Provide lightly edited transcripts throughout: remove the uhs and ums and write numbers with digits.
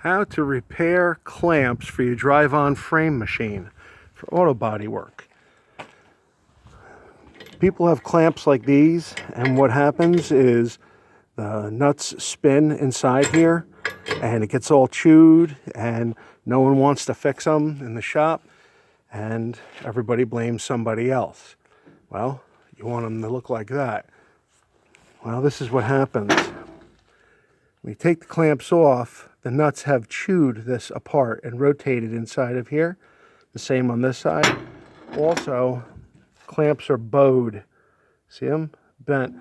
How to repair clamps for your drive-on frame machine for auto body work. People have clamps like these, and what happens is the nuts spin inside here and it gets all chewed, and no one wants to fix them in the shop, and everybody blames somebody else. Well, you want them to look like that. Well, this is what happens. When you take the clamps off, the nuts have chewed this apart and rotated inside of here. The same on this side. Also, clamps are bowed. See them? Bent.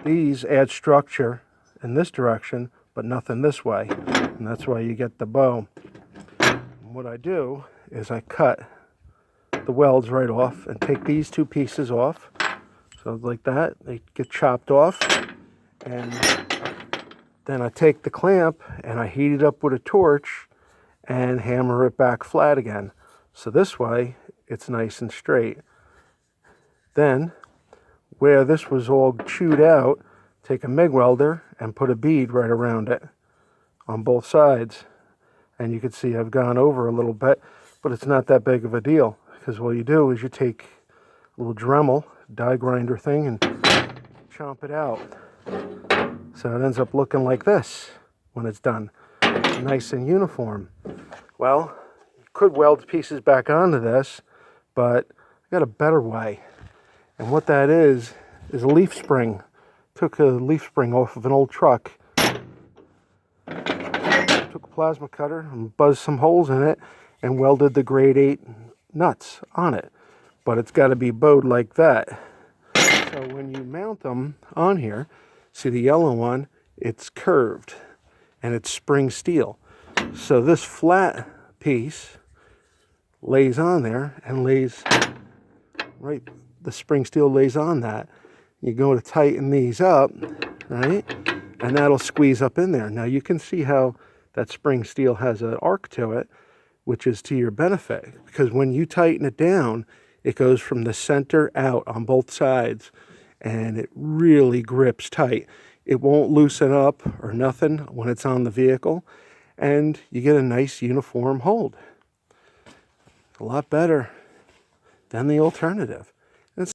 These add structure in this direction, but nothing this way. And that's why you get the bow. And what I do is I cut the welds right off and take these two pieces off. So like that, they get chopped off, and then I take the clamp and I heat it up with a torch and hammer it back flat again. So this way, it's nice and straight. Then, where this was all chewed out, take a MIG welder and put a bead right around it on both sides. And you can see I've gone over a little bit, but it's not that big of a deal, because what you do is you take a little Dremel, die grinder thing, and chomp it out. So it ends up looking like this when it's done. Nice and uniform. Well, you could weld pieces back onto this, but I got a better way. And what that is a leaf spring. Took a leaf spring off of an old truck. Took a plasma cutter and buzzed some holes in it and welded the grade 8 nuts on it. But it's got to be bowed like that. So when you mount them on here, see the yellow one, it's curved and it's spring steel. So this flat piece lays on there and lays right, the spring steel lays on that. You go to tighten these up, right, and that'll squeeze up in there. Now you can see how that spring steel has an arc to it, which is to your benefit, because when you tighten it down, it goes from the center out on both sides, and it really grips tight. It won't loosen up or nothing when it's on the vehicle, and you get a nice uniform hold. A lot better than the alternative.